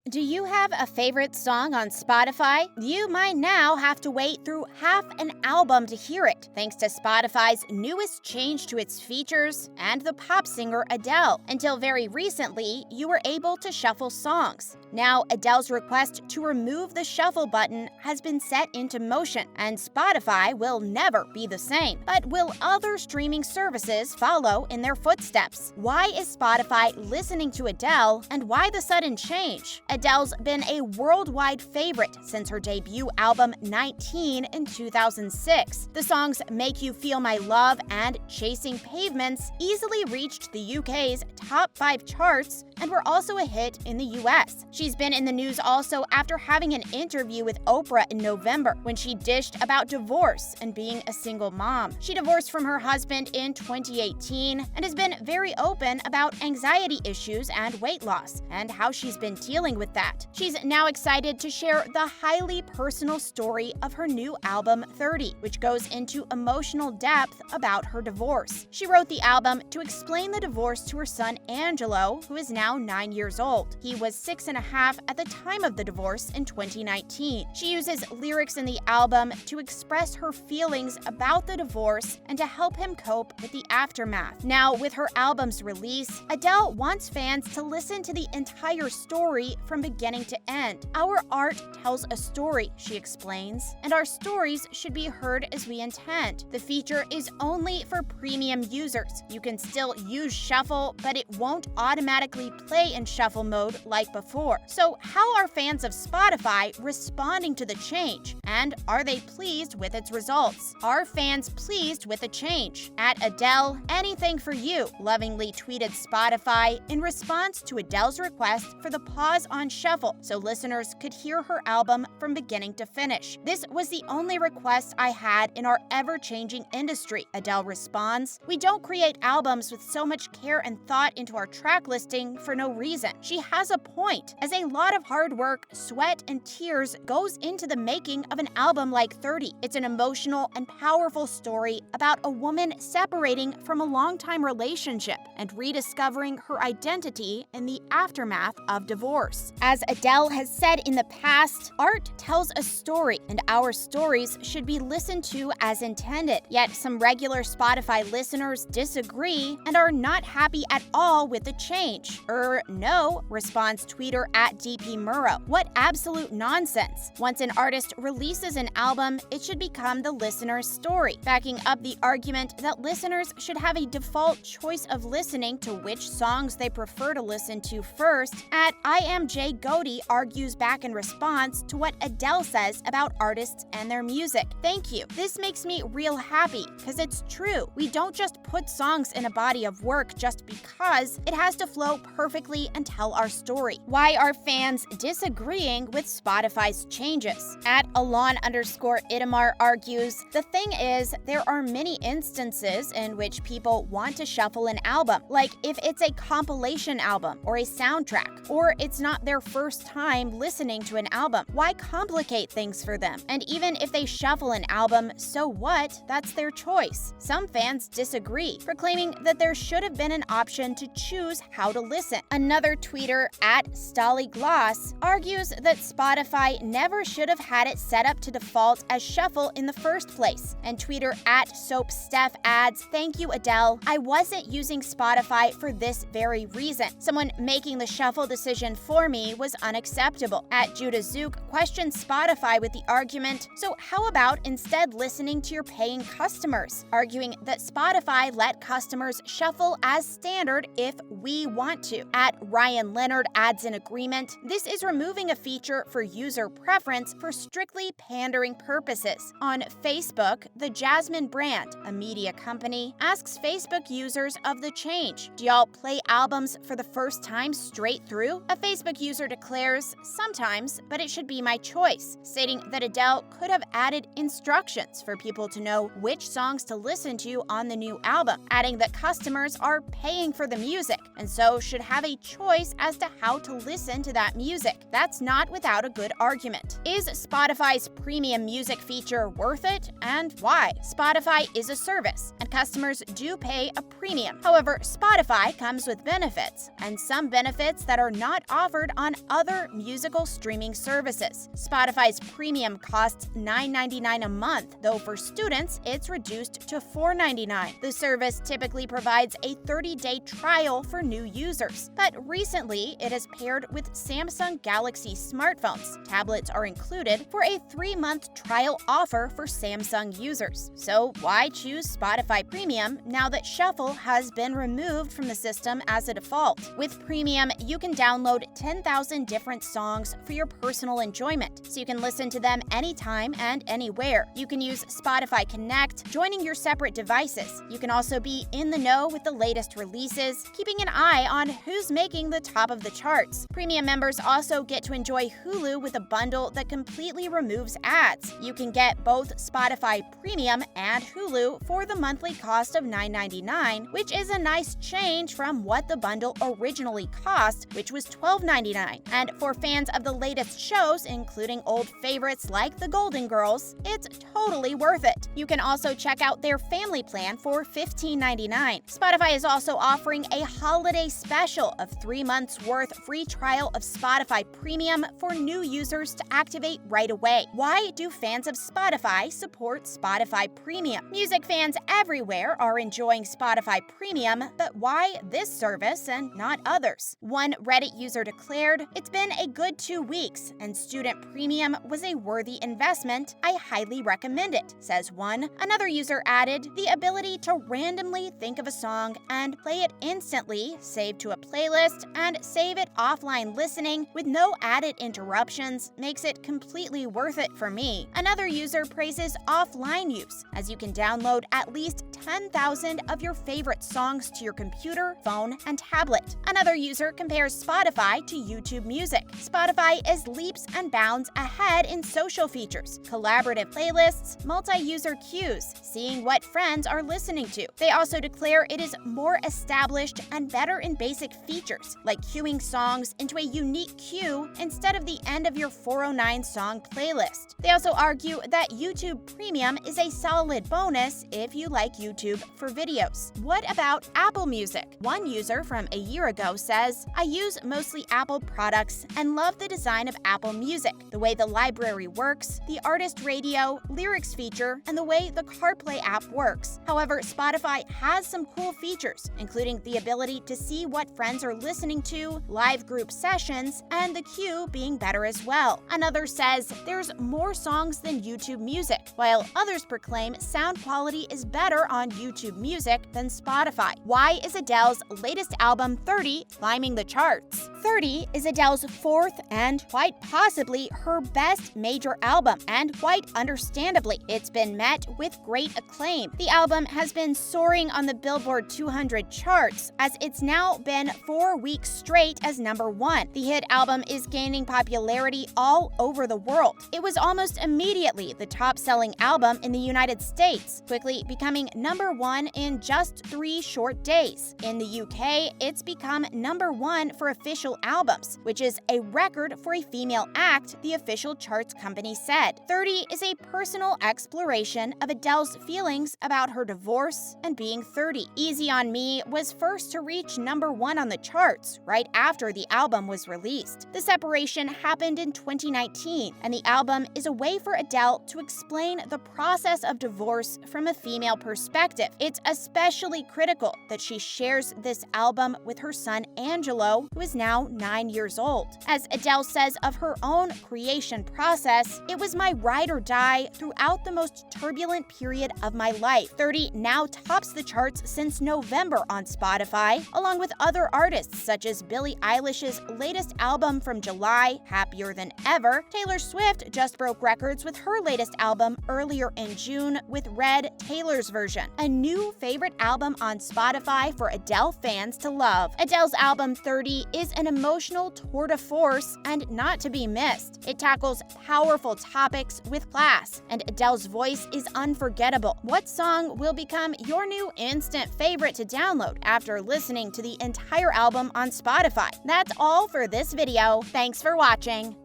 Do you have a favorite song on Spotify? You might now have to wait through half an album to hear it, thanks to Spotify's newest change to its features and the pop singer Adele. Until very recently, you were able to shuffle songs. Now, Adele's request to remove the shuffle button has been set into motion, and Spotify will never be the same. But will other streaming services follow in their footsteps? Why is Spotify listening to Adele, and why the sudden change? Adele's been a worldwide favorite since her debut album 19 in 2006. The songs Make You Feel My Love and Chasing Pavements easily reached the UK's top 5 charts and were also a hit in the US. She's been in the news also after having an interview with Oprah in November when she dished about divorce and being a single mom. She divorced from her husband in 2018 and has been very open about anxiety issues and weight loss and how she's been dealing with that. She's now excited to share the highly personal story of her new album 30, which goes into emotional depth about her divorce. She wrote the album to explain the divorce to her son Angelo, who is now 9 years old. He was 6.5 at the time of the divorce in 2019. She uses lyrics in the album to express her feelings about the divorce and to help him cope with the aftermath. Now, with her album's release, Adele wants fans to listen to the entire story from beginning to end. Our art tells a story, she explains, and our stories should be heard as we intend. The feature is only for premium users. You can still use Shuffle, but it won't automatically play in shuffle mode like before. So how are fans of Spotify responding to the change? And are they pleased with its results? Are fans pleased with the change? At Adele, anything for you, lovingly tweeted Spotify in response to Adele's request for the pause on Shuffle so listeners could hear her album from beginning to finish. This was the only request I had in our ever-changing industry, Adele responds. We don't create albums with so much care and thought into our track listing for no reason. She has a point, as a lot of hard work, sweat, and tears goes into the making of an album like 30. It's an emotional and powerful story about a woman separating from a long-time relationship and rediscovering her identity in the aftermath of divorce. As Adele has said in the past, art tells a story, and our stories should be listened to as intended. Yet some regular Spotify listeners disagree and are not happy at all with the change. No, responds tweeter at DP Murrow. What absolute nonsense. Once an artist releases an album, it should become the listener's story, backing up the argument that listeners should have a default choice of listening to which songs they prefer to listen to first. At IamJGody argues back in response to what Adele says about artists and their music. Thank you. This makes me real happy, because it's true. We don't just put songs in a body of work just because. It has to flow perfectly and tell our story. Why are fans disagreeing with Spotify's changes? At Alon_Itamar argues, the thing is, there are many instances in which people want to shuffle an album, like if it's a compilation album or a soundtrack, or it's not their first time listening to an album. Why complicate things for them? And even if they shuffle an album, so what? That's their choice. Some fans disagree, proclaiming that there should have been an option to choose how to listen. Another tweeter at Stollygloss argues that Spotify never should have had it set up to default as shuffle in the first place. And tweeter at SoapSteph adds, thank you, Adele. I wasn't using Spotify for this very reason. Someone making the shuffle decision for me was unacceptable. At Judah Zook questions Spotify with the argument, so how about instead listening to your paying customers? Arguing that Spotify let customers shuffle as standard if we want to. At Ryan Leonard adds in agreement, this is removing a feature for user preference for strictly pandering purposes. On Facebook, the Jasmine brand, a media company, asks Facebook users of the change. Do y'all play albums for the first time straight through? A Facebook user declares, sometimes, but it should be my choice, stating that Adele could have added instructions for people to know which songs to listen to on the new album, adding that customers are paying for the music and so should have a choice as to how to listen to that music. That's not without a good argument. Is Spotify's premium music feature worth it, and why? Spotify is a service, and customers do pay a premium. However, Spotify comes with benefits, and some benefits that are not offered offered on other musical streaming services. Spotify's premium costs $9.99 a month, though for students, it's reduced to $4.99. The service typically provides a 30-day trial for new users, but recently it has paired with Samsung Galaxy smartphones. Tablets are included for a 3-month trial offer for Samsung users. So why choose Spotify Premium now that Shuffle has been removed from the system as a default? With Premium, you can download 10,000 different songs for your personal enjoyment, so you can listen to them anytime and anywhere. You can use Spotify Connect, joining your separate devices. You can also be in the know with the latest releases, keeping an eye on who's making the top of the charts. Premium members also get to enjoy Hulu with a bundle that completely removes ads. You can get both Spotify Premium and Hulu for the monthly cost of $9.99, which is a nice change from what the bundle originally cost, which was $12.99. And for fans of the latest shows, including old favorites like The Golden Girls, it's totally worth it. You can also check out their family plan for $15.99. Spotify is also offering a holiday special of 3 months worth free trial of Spotify Premium for new users to activate right away. Why do fans of Spotify support Spotify Premium? Music fans everywhere are enjoying Spotify Premium, but why this service and not others? One Reddit user declared, "It's been a good 2 weeks, and Student Premium was a worthy investment. I highly recommend it," says one. Another user added, "The ability to randomly think of a song and play it instantly, save to a playlist, and save it offline listening with no added interruptions makes it completely worth it for me." Another user praises offline use, as you can download at least 10,000 of your favorite songs to your computer, phone, and tablet. Another user compares Spotify to YouTube Music. Spotify is leaps and bounds ahead in social features, collaborative playlists, multi-user queues, seeing what friends are listening to. They also declare it is more established and better in basic features, like queuing songs into a unique queue instead of the end of your 409 song playlist. They also argue that YouTube Premium is a solid bonus if you like YouTube for videos. What about Apple Music? One user from a year ago says, "I use mostly Apple products and love the design of Apple Music, the way the library works, the artist radio, lyrics feature, and the way the CarPlay app works. However, Spotify has some cool features, including the ability to see what friends are listening to, live group sessions, and the queue being better as well." Another says, "There's more songs than YouTube Music," while others proclaim sound quality is better on YouTube Music than Spotify. Why is Adele's latest album 30 climbing the charts? 30 is Adele's fourth and quite possibly her best major album, and quite understandably, it's been met with great acclaim. The album has been soaring on the Billboard 200 charts, as it's now been 4 weeks straight as #1. The hit album is gaining popularity all over the world. It was almost immediately the top-selling album in the United States, quickly becoming #1 in just 3 short days. In the UK, it's become #1 for official albums, which is a record for a female act, the official charts company said. 30 is a personal exploration of Adele's feelings about her divorce and being 30. Easy on Me was first to reach #1 on the charts right after the album was released. The separation happened in 2019, and the album is a way for Adele to explain the process of divorce from a female perspective. It's especially critical that she shares this album with her son Angelo, who is now 9 years old. As Adele says of her own creation process, "It was my ride or die throughout the most turbulent period of my life." 30 now tops the charts since November on Spotify, along with other artists such as Billie Eilish's latest album from July, Happier Than Ever. Taylor Swift just broke records with her latest album earlier in June with Red, Taylor's version, a new favorite album on Spotify for Adele fans to love. Adele's album 30 is an emotional tour de force and not to be missed. It tackles powerful topics with class, and Adele's voice is unforgettable. What song will become your new instant favorite to download after listening to the entire album on Spotify? That's all for this video. Thanks for watching.